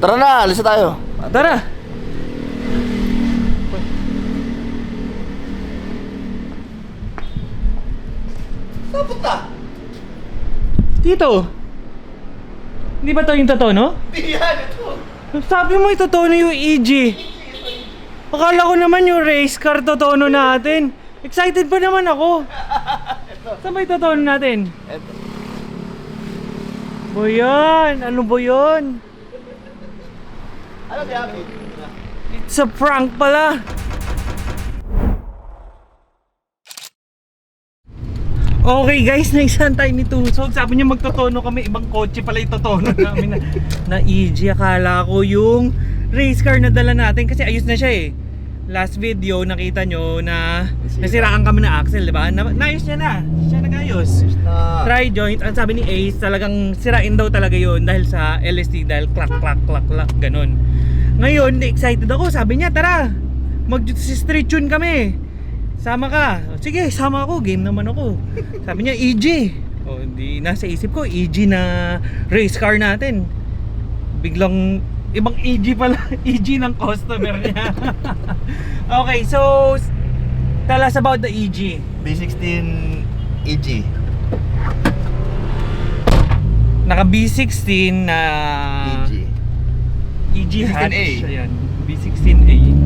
Tara na, alis na tayo. Tara! Saan punta? Dito! Hindi ba to yung Totono? Di yan, ito. Sabi mo yung Totono yung EG. Akala ko naman yung race car Totono natin. Excited pa naman ako. Saan ba yung Totono natin? Ito. Boyan! Ano ba yun? Ano si Happy? It's a prank pala! Okay guys, naisahan tayo ni Tusog. Sabi niya magtotono kami, ibang kotse pala yung totono namin na EG. Akala ko yung race car na dala natin kasi ayos na siya eh. Last video nakita nyo na nasiraan kami ng axle, di ba? Naayos niya na, siya nag-ayos. Try joint, ang sabi ni Ace talagang sirain daw talaga yun dahil sa LSD, dahil clack clack clack clack ganon. Ngayon, excited ako, sabi niya tara, mag-street tune kami. Sama ka. Sige, sama ako. Game naman ako. Sabi niya, EG. O, di nasa isip ko, EG na race car natin. Biglang, ibang EG pala. EG ng customer niya. Okay, so, tell us about the EG. B16 EG. Naka B16 na EG. EG hatch. B16A. Ayan, B16A. Ayan.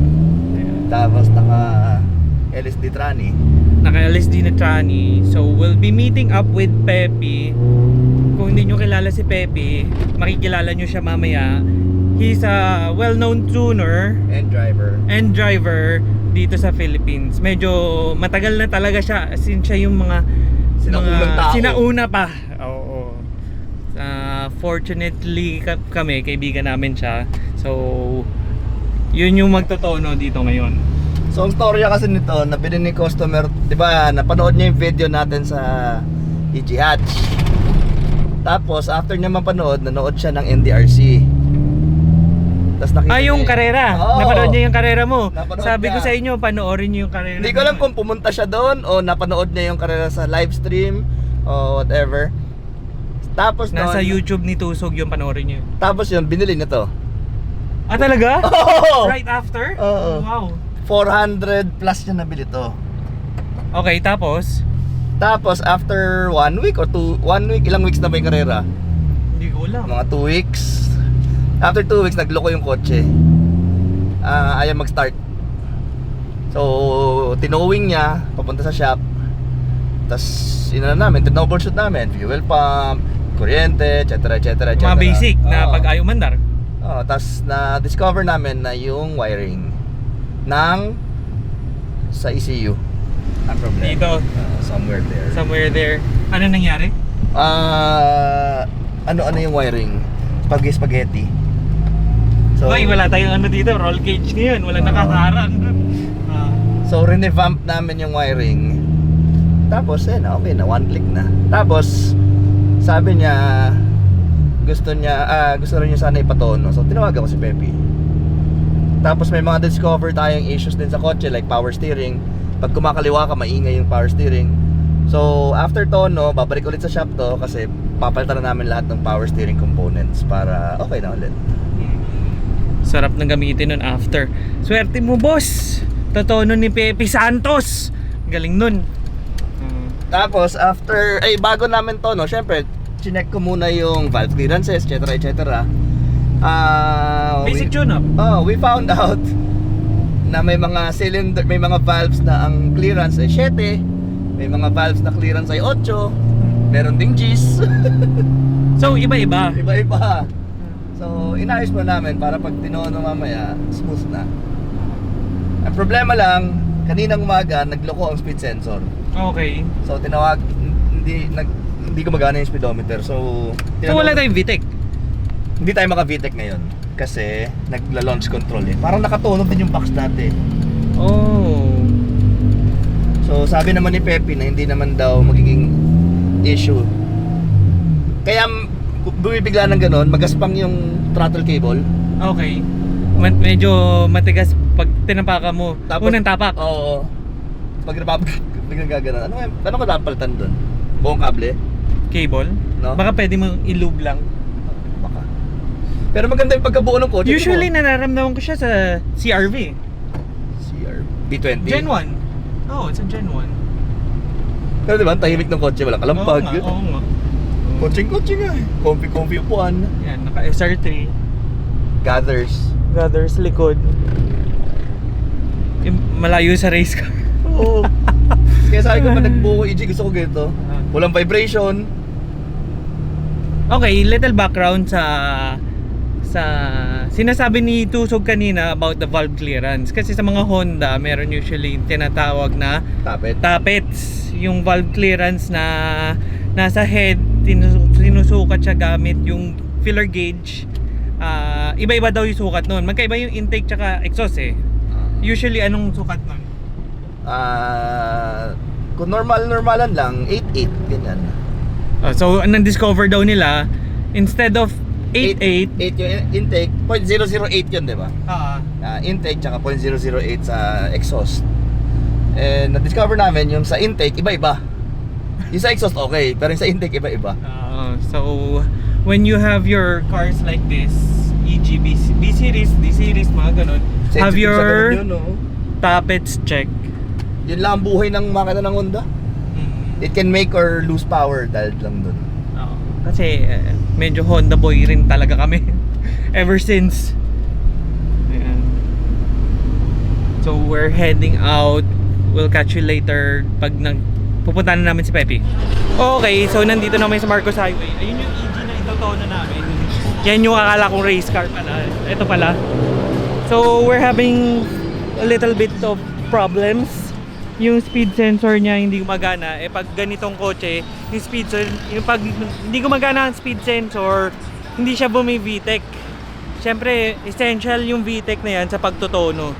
Tapos naka LSD Trani. Naka-LSD na tranny. So we'll be meeting up with Pepe. Kung hindi nyo kilala si Pepe, makikilala nyo siya mamaya. He's a well-known tuner and driver dito sa Philippines. Medyo matagal na talaga siya, as in siya yung mga sinauna pa. Oo. Fortunately kami, kaibigan namin siya. So yun yung magtotono dito ngayon. So ang storya kasi nito, nabili ni customer, di ba, napanood niya yung video natin sa EG Hatch. Tapos after niya mapanood, nanood siya ng NDRC. Tapos nakita yung niya, karera. Oo. Napanood niya yung karera mo. Napanood Sabi ko niya. sa inyo, panoorin niyo yung karera. Hindi ko alam kung pumunta siya doon o napanood niya yung karera sa live stream o whatever. Tapos Nasa noon, YouTube ni Tusog yung panoorin niyo. tapos yun, binili niya to. Ah, talaga? Oo! Right after? Oo. Wow. 400 plus niya nabili to. Okay, tapos? Tapos after 1 week or 2, 1 week, ilang weeks na ba yung karera? Hindi ko alam. Mga 2 weeks. After 2 weeks, nagloko yung kotse. Ayaw mag-start. So, tinowing niya, papunta sa shop. Tapos, namin, tinoubleshoot namin. Fuel pump, kuryente, etc. etc. Mga basic na pag ayaw mandar. Tapos, na-discover namin na yung wiring ng sa ECU ang problema. Dito. Somewhere there. Ano nangyari? Ano yung wiring? Spaghetti. So, Hoy, wala tayong ano dito, roll cage ngayon. Wala nakaharang. So revamp namin yung wiring. Tapos okay na, one click na. Tapos sabi niya gusto rin niya sana ipatono. So tinawagan ko si Pepe. Tapos may mga discover tayong issues din sa kotse like power steering. Pag kumakaliwa ka, maingay yung power steering. So after tono, babalik ulit sa shop to kasi papalitan na namin lahat ng power steering components para okay na ulit. Sarap ng gamitin nun after. Swerte mo, boss. Totono ni Pepe Santos. Galing nun. Tapos after, bago namin to, no, syempre, chinek ko muna yung valve clearances, etc. etc. Basic tune-up. We found out na may mga cylinder, may mga valves na ang clearance ay 7, may mga valves na clearance ay 8, meron ding G's. So, iba-iba. Iba-iba. So, inayos mo namin para pag tinono mamaya, smooth na. Ang problema lang, kaninang umaga, nagloko ang speed sensor. Okay. So, hindi gumagana yung speedometer. So wala tayong VTEC. Hindi tayo maka-VTEC ngayon kasi nagla-launch control eh. Parang nakatunog din yung box dati. Oh. So, sabi naman ni Pepe na hindi naman daw magiging issue. Kaya bumibigla ng ganon, magaspang yung throttle cable. Okay. Medyo matigas pag tinapakan mo. Tapos, Unang tapak. Oo. Pag biglang gaganon. Ano ka dapat palitan doon? Buong kable? Cable. No? Baka pwede mo i-lube lang. Baka. Pero maganda yung pagkabuo ng kotse. Usually nararamdaman ko siya sa CR-V. CR B20. Gen 1. Oh, it's a Gen 1. Pero diba, ang tahimik ng kotse, walang kalampag. Oo nga. Kotse nga eh. Comfy upuan. Yan, naka SR3. Gathers. Gathers likod. Malayo sa race car. Oo. Kaya sabi ko pa nagbuo EG, gusto ko ganito. Walang vibration. Okay, little background sa sinasabi ni Tusog kanina about the valve clearance. Kasi sa mga Honda, meron usually tinatawag na Tapet. tappets. Yung valve clearance na nasa head, sinusukat siya gamit yung filler gauge. Iba-iba daw yung sukat nun. Magkaiba yung intake tsaka exhaust eh. Usually, anong sukat nun? Kung normalan lang, 8.8, ganyan. So, nang-discover daw nila, instead of 8.8, 8 yung intake, 0.008 yun, di ba? Intake tsaka 0.008 sa exhaust. And na-discover namin yung sa intake, iba-iba. Yung sa exhaust okay, pero yung sa intake, iba-iba. So, when you have your cars like this, e.g. B-Series, D-Series, mga ganun, have Sensitive sa your ganun yun, no? tappets check. Yun lang ang buhay ng makina ng Honda. It can make or lose power dahil lang dun. Kasi medyo Honda boy rin talaga kami ever since. Ayan. So we're heading out. We'll catch you later pag pupunta na namin si Pepe. Okay, so nandito namin sa Marcos Highway. Ayun yung EG na itotono namin. Yan yung akala kong race car pala. Ito pala. So we're having a little bit of problems. Yung speed sensor niya hindi gumagana. Pag ganitong kotse, yung speed pag hindi gumagana ang speed sensor, hindi siya bumi-VTEC. Siyempre, essential yung VTEC na yan sa pagtotono.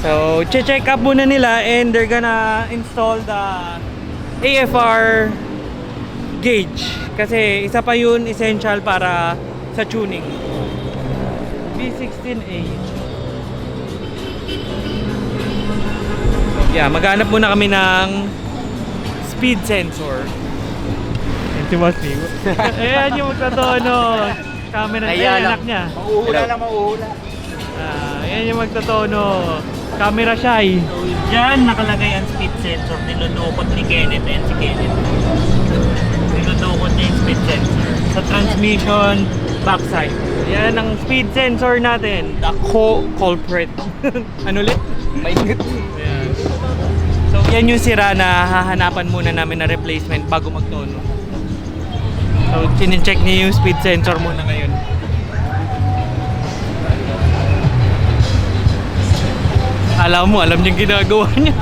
So, check up muna nila and they're gonna install the AFR gauge. Kasi isa pa yun essential para sa tuning. V16A. Yeah, maghanap muna kami ng speed sensor. Yan si Boss Steve. Ayan yung magtotono. Camera niya, anak niya. Mauhula. Ayan yung magtotono. Camera shy. So, dyan nakalagay ang speed sensor. Nilulukot ni Kenneth and si Kenneth. Nilulukot niya yung speed sensor. Sa transmission backside. Yan ang speed sensor natin. The culprit. Ano ulit? Mainit. Ayan. So yan yung sira na hahanapan muna namin na replacement bago magtono. So chine-check niya yung speed sensor muna ngayon. Alam mo, alam niya yung ginagawa niya.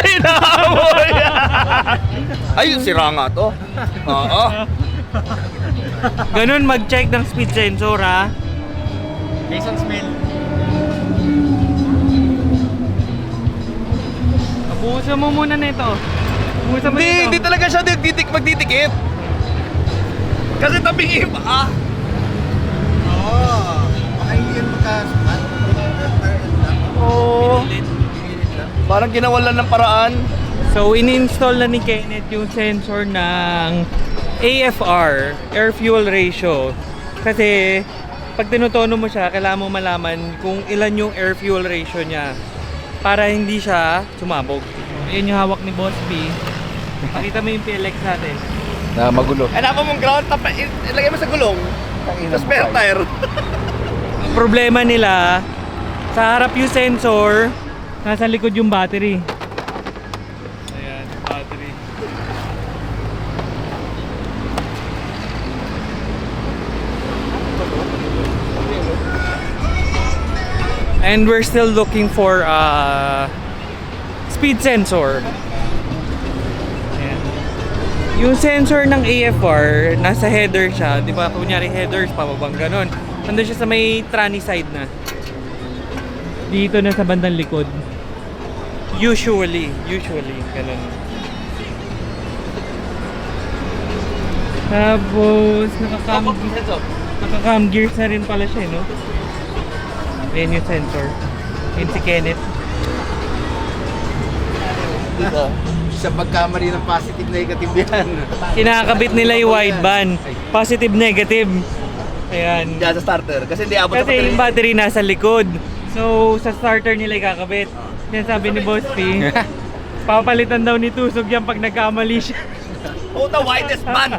Inahamoy! Ay, sira nga to. Oo. Ganun mag-check ng speed sensor ha. Jason smell. Abusan mo muna nito. Abusan mo nito. Hindi talaga siya magdidikit. Kasi tabing iba. Baka hindi yan magkasukat. Oo. Parang ginawalan ng paraan. So, in-install na ni Kenneth yung sensor ng AFR, Air Fuel Ratio. Kasi, pag tinutono mo siya, kailangan mo malaman kung ilan yung air fuel ratio niya para hindi siya sumabog. Ayan yung hawak ni Boss B. Pakita mo yung PLX natin. Na magulo. Hanapin mong ground tap, ilagay mo sa gulong. Sa spare tire. Ang problema nila, sa harap yung sensor, nasa likod yung battery. Ayan, battery. And we're still looking for speed sensor. Ayan. Yung sensor ng AFR, nasa header siya. Di ba? Kunyari headers, pababang ganon. Nandun siya sa may tranny side na. Dito na sa bandang likod. Usually, ganun. Tapos, naka-cam gears na rin pala siya, no? Ayan yung sensor. Ayan si Kenneth. Dito. sa pagkamali ng positive negative yan. Kinakabit nila yung wideband. Positive, negative. Ayan. Diyan sa starter. Kasi hindi abot sa Kasi yung battery nasa likod. So, sa starter nila ikakabit. Yan sabi ni Boss P. Papalitan daw ni Tusog yan pag nagkamali siya. Oh, the widest man!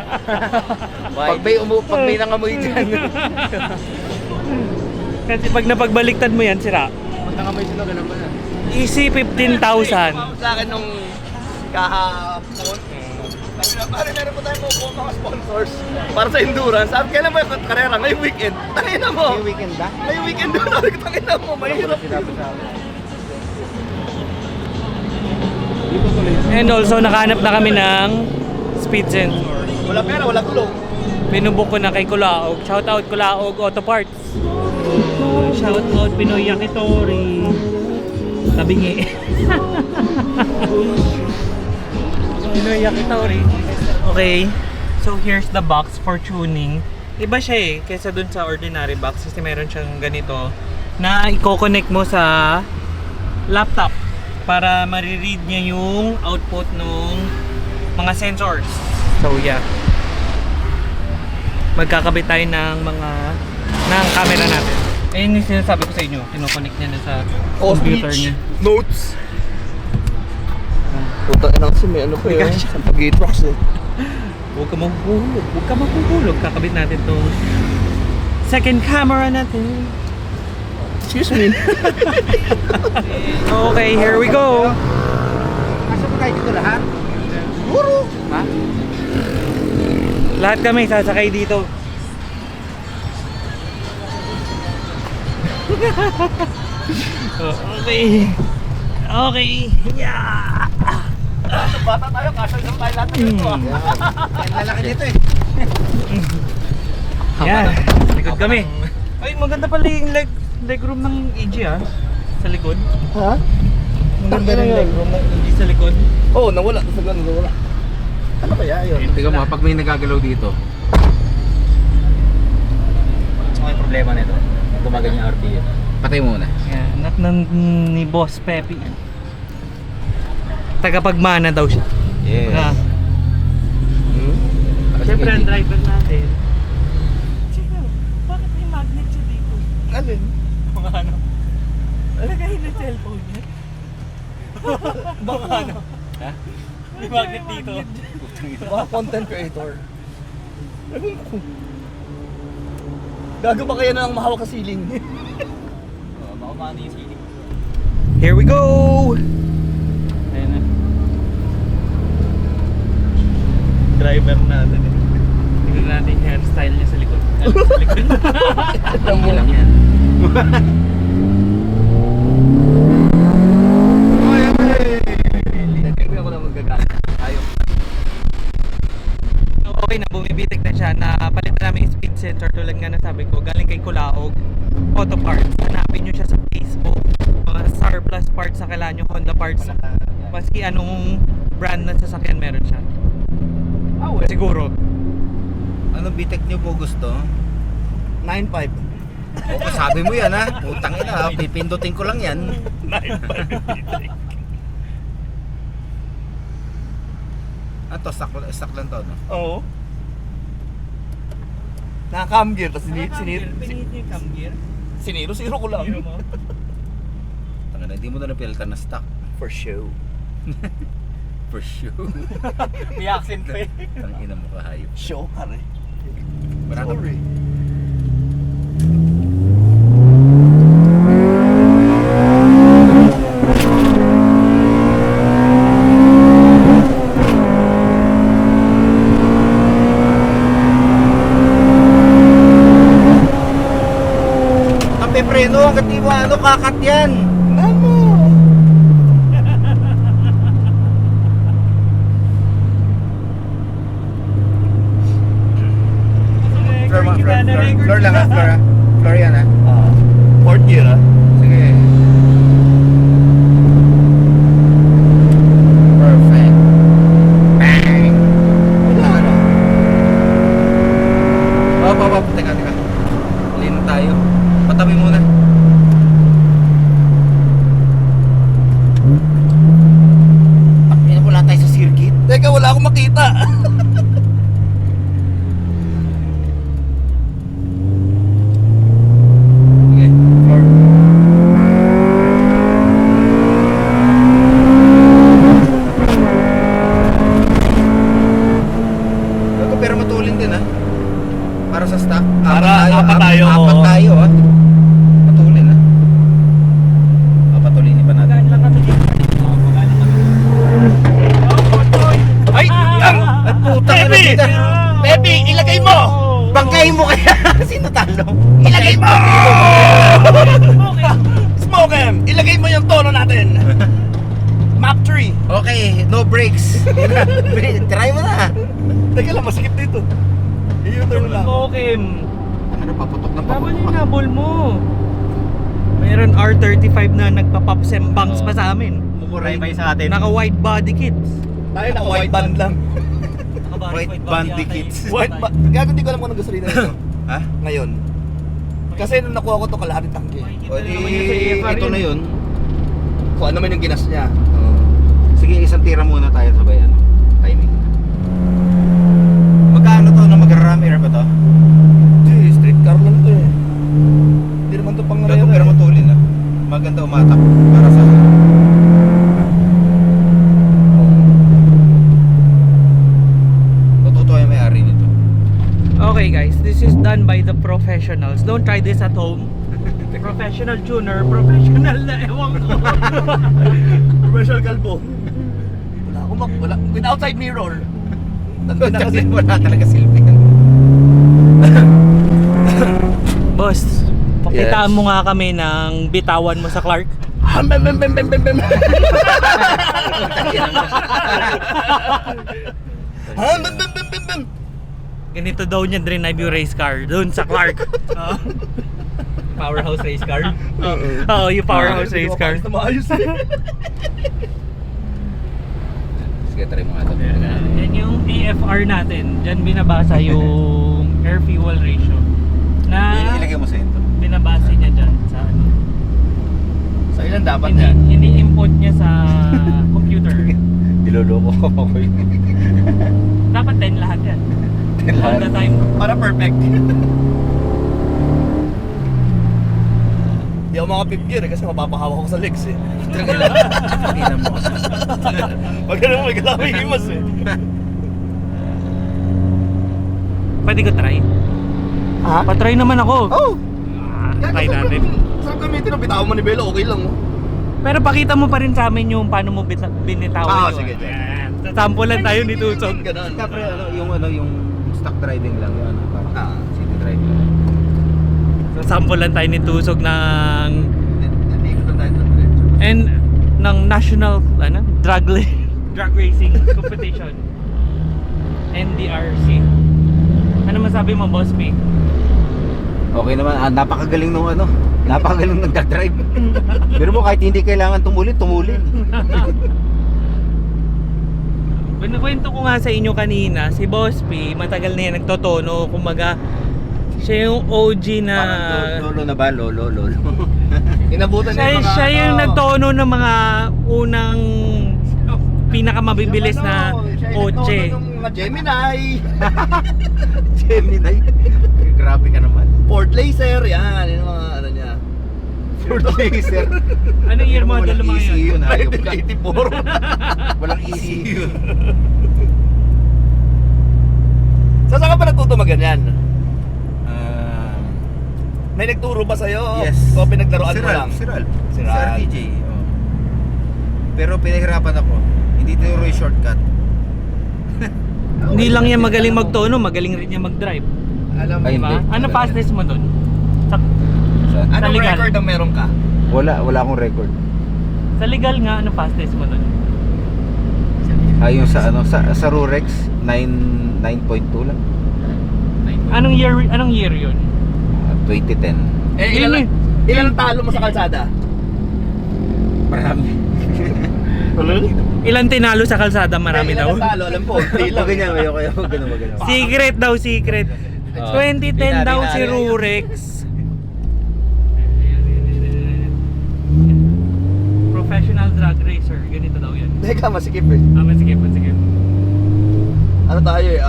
Pag may nangamoy dyan. Kasi pag napagbaliktad mo yan, sira. Pag nangamoy sila, ganun ba yan? Easy 15,000. Sa akin nung kahapon, pare meron po tayong mga sponsors para sa endurance. Sabi, kailan ba yung karera? Ngayong weekend. Tangina mo! May weekend ba? Ngayong weekend doon. Sabi ko, tangina mo, mahirap. And also, nakahanap na kami ng speed sensor. Wala pera, wala gulong. Binubok ko na kay Kulaog. Shoutout Kulaog Auto Parts. Shoutout Pinoy Yakitori. Tabingi. Pinoy Yakitori. Okay. So here's the box for tuning. Iba siya eh, kaysa dun sa ordinary box kasi meron siyang ganito na i-connect mo sa laptop para mariread niya yung output ng mga sensors. So yeah. Magkakabit tayo ng camera natin. Ayun yung sinasabi ko sa inyo, kinoconnect niya na sa computer niya. Notes. Puta ina kasi may ano pa yun. Sa pag-i-trucks eh. Huwag ka mahuhulog. Huwag ka mahuhulog. Kakabit natin tong second camera natin. Excuse me. Okay, here we go. Asa ba tayo dito lahat? Puro. Ha? Lahat kami sasakay dito. Okay. Okay. Yeah. Bata tayo, kasal naman tayo lahat ng ito ah. Ang lalaki nito eh. Yan. Likod kami. Ay, maganda pala yung legroom ng EG ah. Sa likod. Ha? Maganda rin yung legroom ng EG sa likod. Oo, nawala. Tapos nagano, nawala. Ano kaya yun? Tingnan mo, pag may nagagalaw dito. Ano yung problema nito? Gumaganyan yung RPM. Patay muna. Yan. Anak ni Boss Pepe. Tagapagmana daw siya. Yes. Ah. Siyempre ang driver natin. Sino? Bakit may magnet siya dito? Alin? Mga ano? Alagayin na cellphone niya. Baka ano? Ha? May magnet dito. Mga content creator. Ewan ko. Gago ba kaya na ng mahawak sa ceiling? Baka paano yung ceiling. Here we go! Ayan na. Driver natin eh. Tignan natin yung hairstyle niya sa likod. Sa likod. Hindi lang yan. Hindi ako na magagalit. Ayaw. So, okay na, bumibitik na siya. Napalitan namin yung speed sensor tulad nga na sabi ko. Galing kay Kulaog Auto Parts. Hanapin nyo siya sa Facebook. Mga Star Plus parts na kailangan nyo, Honda parts. Maski anong brand ng sasakyan meron siya. Siguro. Ano bitek niyo po gusto? 9.5. Oo, sabi mo yan ha. Putang ina ha. Pipindutin ko lang yan. Ato, stock lang to, no? Oo. Naka-cam gear, tapos siniro ko lang. Tanga na, hindi mo na napilitan na stock. For show. For sure. May accent pa eh. Tang ina mo kahayop. Show, pare. Barata. Sorry. Kape preno, hanggat di mo ano, kakat yan. Ano? Floor lang ha, floor ha. Floor yan ha. Fourth gear ah. Sige. Perfect. Bang! Wala ano. Hop. Teka. Lean tayo. Patabi muna. Wala tayo sa 0 Para sa stock. Apat tayo, Apat oo. tayo, ha. Patulin, ha. Papatulin pa natin. Magaan lang kami dito. Magaan lang kami. Ay! Ang! At putang ina Pepe! kita. Pepe, ilagay mo! Bangkain mo kaya. Sino talo? Ilagay mo! Smoke him! Ilagay mo yung tono natin. Map 3. Okay, no brakes. Try mo na. Teka lang, masikip dito. I-U-turn lang. Smoke him. Ano, paputok na Tama paputok. yung nabol mo. Mayroon R35 na nagpa-pop bangs pa sa amin. Mumuray pa sa atin. Naka wide body kits. Tayo naka white band lang. White bandits. White band. Gago, hindi ko alam kung anong gasolina nito. Ha? Ngayon. Kasi nung nakuha ko to kalahati tangke. O di, ito na yun. Kung ano man yung ginas niya. Sige, isang tira muna tayo sabay ano, timing. Magkano to na mag-ram air ba to? Hindi, street car lang to eh. Hindi naman to pang Gago pero matulin na. Maganda umatak para sa Totoo yung may-ari nito. Okay guys, this is done by the professionals. Don't try this at home. Professional tuner, professional na ewan ko. Professional kalbo. Wala akong wala. With outside mirror. Nandun na kasi. Wala talaga silbi. Boss, pakitaan mo nga kami ng bitawan mo sa Clark. Bem bem bem bem bem bem. Bem bem bem bem bem. Ganito daw niya drive yung race car doon sa Clark. Powerhouse race car. Oo, yung powerhouse race car. Na maayos eh. Sige, try mo nga ito. Yan yung AFR natin. Diyan binabasa yung air fuel ratio. Na Ilagay mo sa ito. binabasa niya dyan sa ano. Sa ilan dapat yan? Ini-input niya sa computer. Niloloko ko ako yun. Dapat 10 lahat yan. All the time. Para perfect. Hindi ako mga fifth gear eh, kasi mapapahawak ko sa legs eh. Ina mo. Pag ganun may galawin himas eh. Pwede ko try? Ha? Pa-try naman ako. Oh! Try natin. Saan gamitin ang bitawan manibela? Okay lang oh. Pero pakita mo pa rin sa amin yung paano mo binitawan yun. Sige, sige. Sasampulan tayo ni Tusog. Ganun. Kapre, yung stock driving lang yun. Parang city driving. Sasampulan tayo ni Tusog ng Hindi ko na tayo diretso. and ng national drag racing competition. NDRC. Ano masabi mo, Boss P? Okay naman, napakagaling nung napakagaling nagdadrive. Pero mo kahit hindi kailangan tumulin. Binakwento ko nga sa inyo kanina, si Boss P, matagal na yan nagtotono. Kumbaga, siya yung OG na... Lolo na ba? Lolo. Inabutan niya yung mga... Siya yung nagtono ng mga unang pinakamabibilis na kotse. Siya yung mga Gemini, Gemini. Grabe ka naman. Ford Laser, yan. Yung mga ano niya. Ford Laser. Anong year model Walang naman ECU yun? yun, hayop ka. 1984. Walang ECU. Saan ka pa natuto maganyan? May nagturo ba sa'yo? Yes. O pinaglaruan mo lang? Si Ralph. Si Si Ralph. RTJ. Oh. Pero pinahirapan ako. Hindi tinuro yung shortcut. Hindi lang yan magaling magtono, magaling rin niya mag-drive. Alam mo Ay, Diba? hindi. Ano fastest mo dun? Sa, Anong legal. record ang meron ka? Wala akong record. sa legal nga, ano fastest mo dun? Yung sa Rurex 9.2 lang. Anong year yun? 2010. Eh, ilan ang talo mo sa kalsada? Marami. Ilan tinalo sa kalsada? Marami Eh, daw. ilan ang talo? Alam ko, hindi lang. Ganyan, ayoko ganun. Secret daw, secret. 2010 daw si Rurex. Professional drag racer. Ganito daw yan. Teka, masikip eh. Masikip. Ano tayo eh,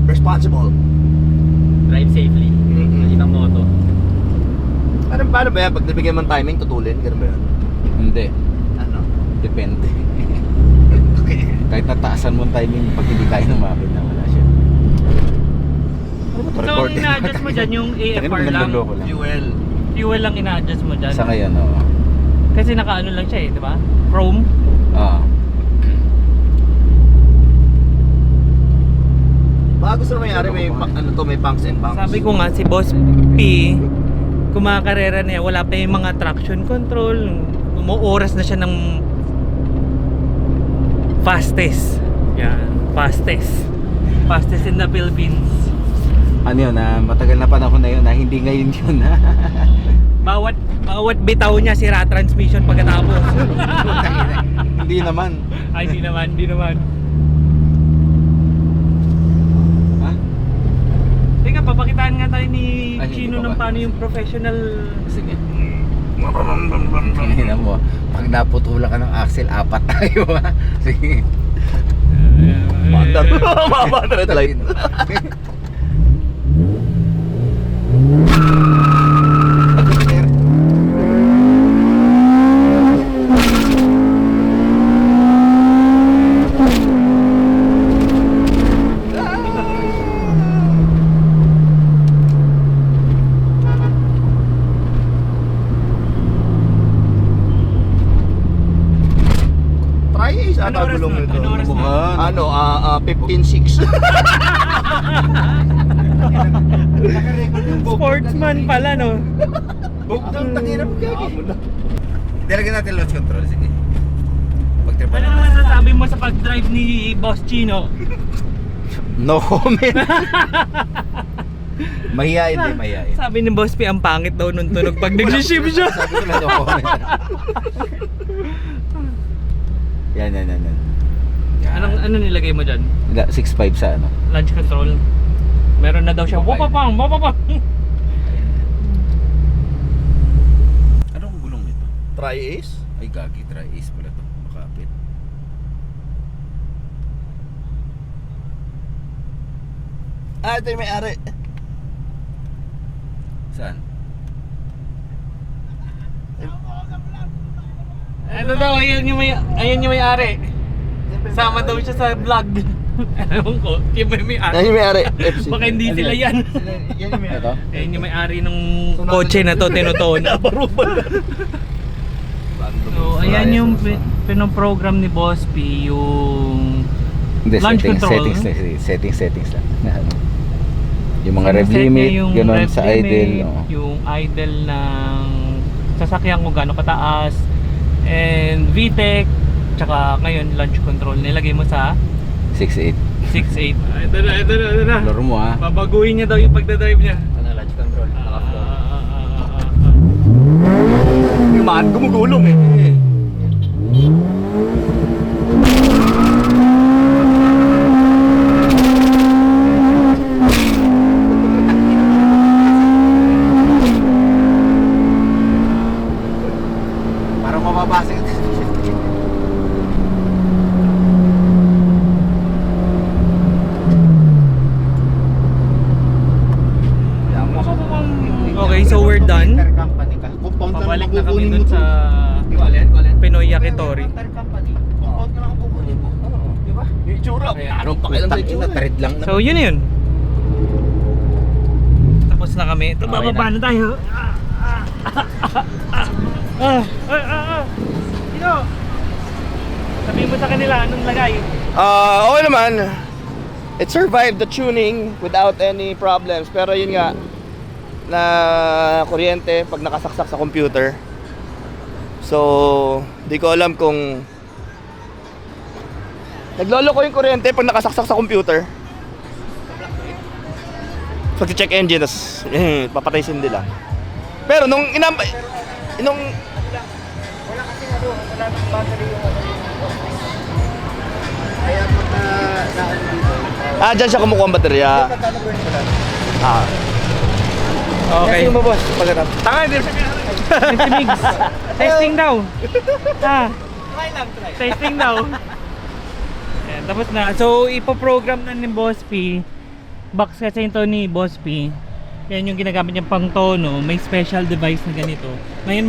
responsible. Drive safely. Nakitang moto. Paano ba yan? Pag nabigyan man timing, tutulin? Ganun ba yan? Hindi. Ano? Depende. Okay. Kahit nataasan mo ang timing, pag hindi kaya ng makina, wala siya. Ano ba So, ang Record. ina-adjust mo dyan yung AFR lang. Fuel. Fuel lang ina-adjust mo dyan. Sa ngayon, oo. Kasi naka-ano lang siya eh, di ba? Chrome. Oo. Baka gusto mo may-ari may bunks and bunks. Sabi ko nga, si Boss P, kumakarera niya, wala pa yung mga traction control. Umuoras na siya ng fastest. Yan, fastest. Fastest in the Philippines. Ano yun, matagal na panahon na yun, hindi ngayon yun. Bawat bitaw niya sira transmission pagkatapos. Hindi naman. Ay, di naman. Ha? Teka, papakitaan nga tayo ni Ay, hindi Chino pa ng ba? paano yung professional. Sige. Tingnan mo, pag naputulan ka ng axle, 4 tayo ha. Sige. Mandar. Mababa na light. Try Ace Ano ata oras gulong na? nito. Ano oras na? Ano, 15.6. Sportsman pala, no? Bugdang, tangina mo gagi. Dilagyan natin launch control, sige. Pagtripan Ano naman sasabi mo sa pag-drive ni Boss Chino? No comment. Mahihain din, mahihain. Sabi ni Boss P, ang pangit daw nung tunog pag nag-shift siya. Sabi ko lang no comment. Yan. Ano nilagay mo dyan? 6.5 sa ano? Launch control. Meron na daw siya. Wapapang! Anong gulong nito? Try Ace? Ay gagi, try ace pala to. Makapit. Ito yung may-ari. Saan? Ano daw, ayan yung may-ari. Sama daw siya sa vlog. Ewan ko, yung may-ari. Yan yung may-ari. FC. Baka hindi Ano sila yan? yan. Yan yung may-ari. Ito? Ayan yung may-ari ng kotse na to, tinutunan. So, ayan yung pinoprogram ni Boss P, yung Hindi, launch control. Settings lang. Ano? Yung mga rev Sineset niya limit, yung gano'n rev sa limit, idle. Oh. yung idle ng sasakyan kung gaano kataas, and VTEC, tsaka ngayon launch control nilagay mo sa 6.8. 6.8. Ito na. Laro mo ha. Babaguhin niya daw yung pagdadrive niya. Ano, launch control? Yung maan gumugulong eh. Parang mababasa yun. Okay, so we're done. Company ka. Pabalik na kami dun sa Pinoy Yakitori. Compound ka lang ang kukunin mo. Di ba? Yung itsura. Anong pakialam sa itsura? Tarid lang naman. So yun na yun. Tapos na kami. Ito, bababa na tayo. Sino? Sabihin mo sa kanila, anong lagay? Okay naman. It survived the tuning without any problems. Pero yun nga, na kuryente pag nakasaksak sa computer. So, di ko alam kung naglolo ko yung kuryente pag nakasaksak sa computer. Pag check engine, tas papatay sindi lang. Pero nung wala kasi nga doon, wala nang battery yung kaya pagka daan dito. Dyan siya kumukuha ang baterya. Okay. Kasi mo boss, pagkatap. Tanga, hindi Si Migs. Testing daw. Try lang. Testing daw. Ayan, tapos na. So, ipoprogram na ni Boss P. Box kasi ito ni Boss P. Yan yung ginagamit niyang pang tono. May special device na ganito. Ngayon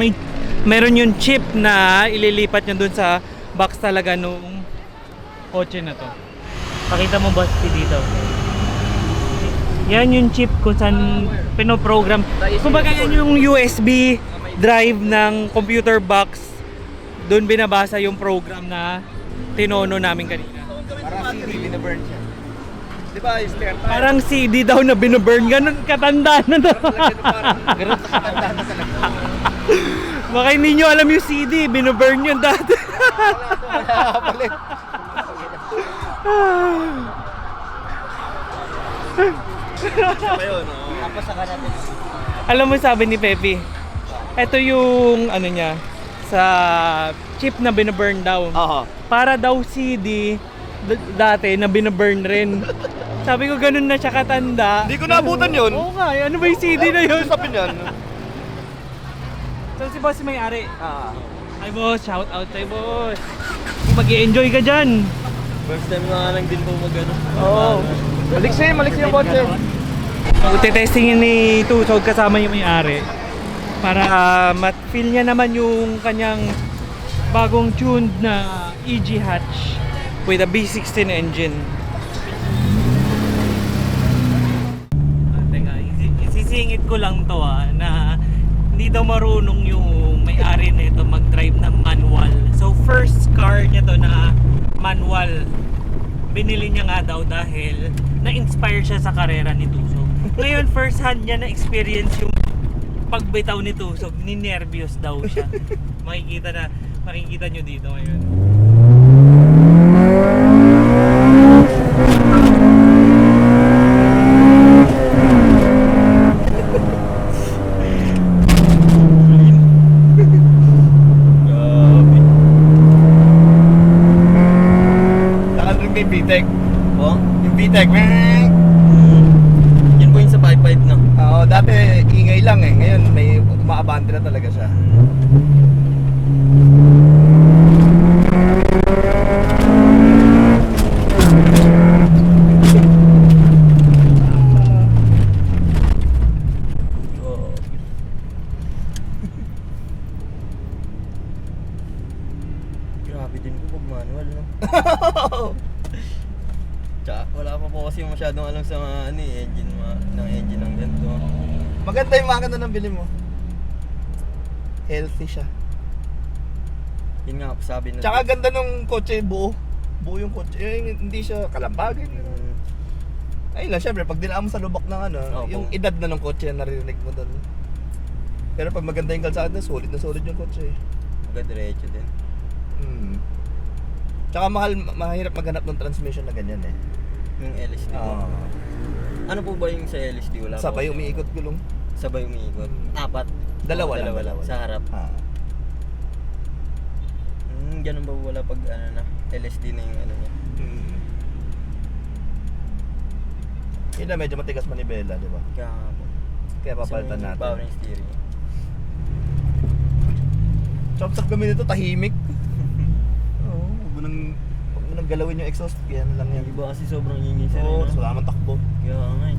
meron yung chip na ililipat niya dun sa box talaga nung kotse na to. Pakita mo Boss P dito. Yan yung chip kung saan pinoprogram. Kumbaga yan yung USB drive ng computer box. Doon binabasa yung program na tinono namin kanina. Parang CD, binaburn siya. Di ba, yung spare tire? Parang CD daw na binoburn. Ganun katanda na to. Ganun sa katanda na talaga. Baka hindi nyo alam yung CD. Binoburn yun dati. Wala palit. Siya pa yun, oh. Tapos saka natin. Alam mo sabi ni Pepe, ito yung ano niya, sa chip na binoburn daw. Oo. Para daw CD dati na binoburn rin. Sabi ko ganun na siya katanda. Hindi ko naabutan yun. Oo nga, ano ba yung CD na yun? Sabi niyan. So si boss may-ari. Ah. Ay boss, shout out sa'yo boss. Mag-i-enjoy ka dyan. First time nga lang din po mag-ano. Oo. Maliksi yung kotse. So, testingin ni Tusog kasama yung may-ari para mat-feel niya naman yung kanyang bagong tuned na EG hatch with a B16 engine. Teka, isisingit ko lang to na hindi daw marunong yung may-ari nito mag-drive ng manual. So first car niya to na manual. Binili niya nga daw dahil na-inspire siya sa karera ni Tusog. Ngayon first hand niya na experience yung pagbitaw ni Tusog, ni-nervyos daw siya. Makikita nyo dito ngayon. Saan rin may VTEC? Oh? Yung VTEC, Yan po yung sa 5.5 no? Oo, dati ingay lang eh. Ngayon may umaabante na talaga siya. Grabe din po pag manual no? Tsaka wala pa po kasi masyadong alam sa mga engine ng ganito. Maganda yung makina ng bili mo. Healthy siya. Yun nga sabi na. Tsaka ganda nung kotse, buo. Buo yung kotse. Hindi siya kalambagin. Ayun lang, syempre, pag dinaan mo sa lubak ng Opo. yung edad na ng kotse naririnig mo doon. Pero pag maganda yung kalsada, solid na solid yung kotse. Diretso din. Tsaka mahirap maghanap ng transmission na ganyan eh. Yung LSD. Oo. Ano po ba yung sa LSD? Wala Sabay po. umiikot gulong. Sabay umiikot. Apat. Dalawa lang. Sa harap. Ah. Ganun ba wala pag LSD na yung niya? Yun na, medyo matigas manibela, di ba? Kaya nga po. Kaya papalitan natin. Power and steering. Chop-chop kami nito, tahimik. Oo, huwag mo nang galawin yung exhaust, kaya na lang yan. Yung iba kasi sobrang ingay sa Oo, tapos wala naman takbo. Kaya nga eh.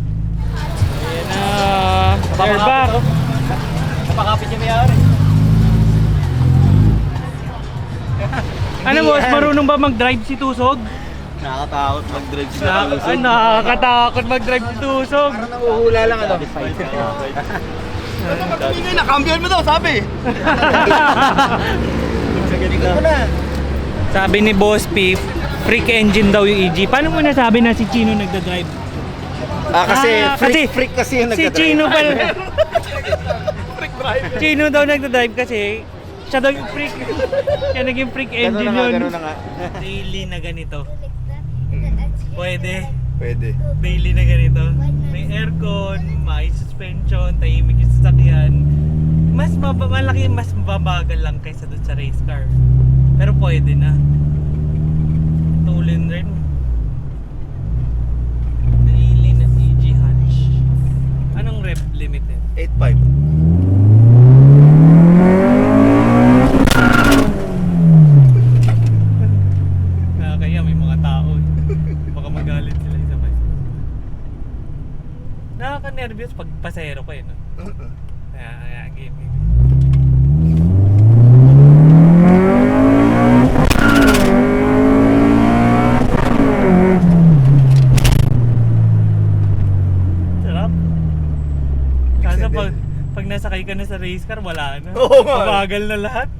Ayan na. They're back. Napakapit yung mayari. Ano boss, marunong ba mag-drive si Tusog? Nakakatakot mag-drive sa Ay, nakakatakot mag-drive si Tusog. Parang nanguhula lang ano. Ingay na, kambiyan mo daw, sabi. Ikot mo na. Sabi ni Boss P, freak engine daw yung EG. Paano mo nasabi na si Chino nagda-drive? Freak kasi yung Si Chino pala. Chino daw nagda-drive kasi siya daw yung freak. Siya naging freak engine yun. Daily na ganito. Pwede. Pwede. Daily na ganito. May aircon, may suspension, tahimik yung sasakyan. Mas malaki, mas mababagal lang kaysa doon sa race car. Pero pwede na. Tulin rin. Daily na EG hatch. Anong rev limit eh? 8.5. Nakakaya may mga tao. Baka magalit sila isa pa. Nakaka-nervous pag pasahero ko eh, no? Kaya game. pag nasakay ka na sa race car, wala na. Oo nga. Mabagal na lahat.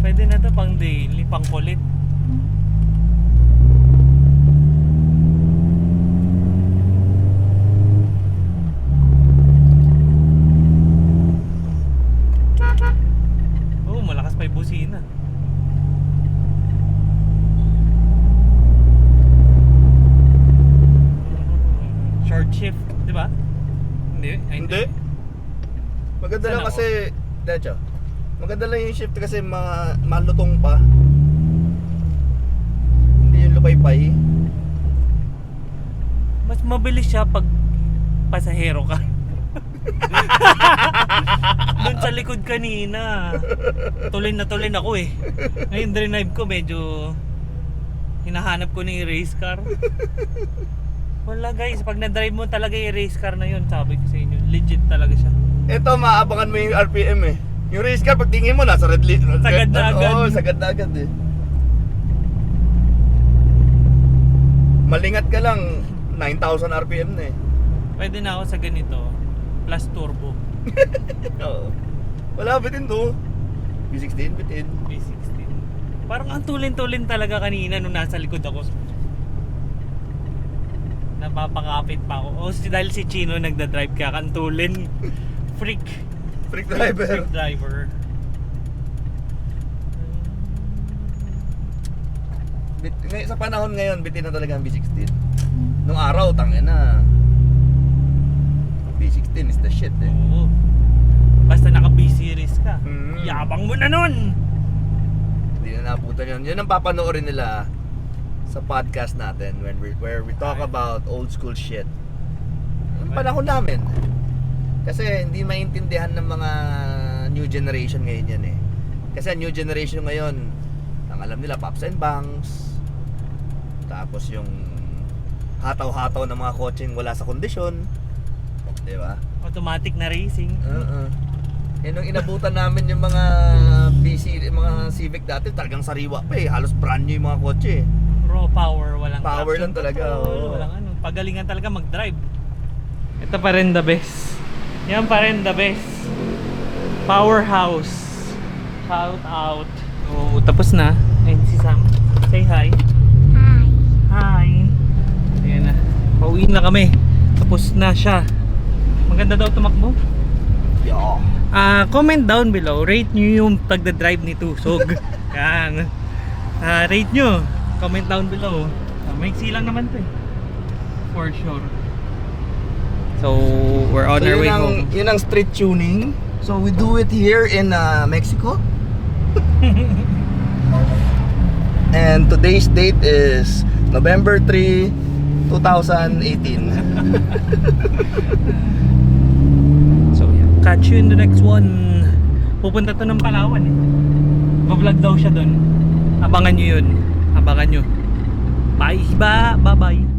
Pwede na to pang daily, pang kulit. Oh, malakas pa yung busina. Short shift, di ba? Hindi? Ay, Hindi. Maganda Saan lang ako? kasi, Decho. Maganda lang yung shift kasi malutong pa. Hindi yung lupay-pay. Mas mabilis siya pag pasahero ka. Doon sa likod kanina. Tuloy na ako eh. Ngayon drive ko medyo hinahanap ko na yung race car. Wala guys, pag na-drive mo talaga yung race car na yun, sabi ko sa inyo, legit talaga siya. Ito, maabangan mo yung RPM eh. Yung race car, pag tingin mo, nasa red lit. Sagad na agad. Oo, sagad na agad eh. Malingat ka lang, 9,000 RPM na eh. Pwede na ako sa ganito, plus turbo, Oo. Wala, bitin to. B16, bitin. V16. Parang ang tulin-tulin talaga kanina nung nasa likod ako. Napapakapit pa ako. Dahil si Chino nagda-drive ka, kantulin. Freak. Freak driver. Freak driver. Sa panahon ngayon, bitin na talaga ang B16. Nung araw, tangin na. B16 is the shit eh. Oo. Basta naka-B-series ka. Mm. Yabang mo na nun! Hindi na nabutan yun. Yun ang papanoorin nila sa podcast natin where we talk about old school shit. Ang panahon namin. Kasi hindi maintindihan ng mga new generation ngayon yan eh. Kasi ang new generation ngayon, ang alam nila, pops and bangs. Tapos yung hataw-hataw ng mga kotseng wala sa kondisyon. Di ba? Automatic na racing. Eh nung inabutan namin yung mga mga Civic dati, talagang sariwa pa eh. Halos brand new yung mga kotse eh. Raw power, walang Power traction lang talaga, control, oo. walang ano. Pagalingan talaga mag-drive. Ito pa rin the best. Yan pa rin the best. Powerhouse. Shout out. Oh, tapos na. Ayun si Sam. Say hi. Hi. Ayan na. Pauwi na kami. Tapos na siya. Maganda daw tumakbo. Yeah. Comment down below. Rate nyo yung pagdadrive ni Tusog. Yan. Rate nyo. Comment down below. Maiksi lang naman to eh. For sure. So, we're on our way home. Yun ang street tuning. So we do it here in Mexico. And today's date is November 3, 2018. So, yeah. Catch you in the next one. Pupunta to ng Palawan eh. Vlog daw siya doon. Abangan nyo yun. Abangan nyo. Bye. Bye-bye.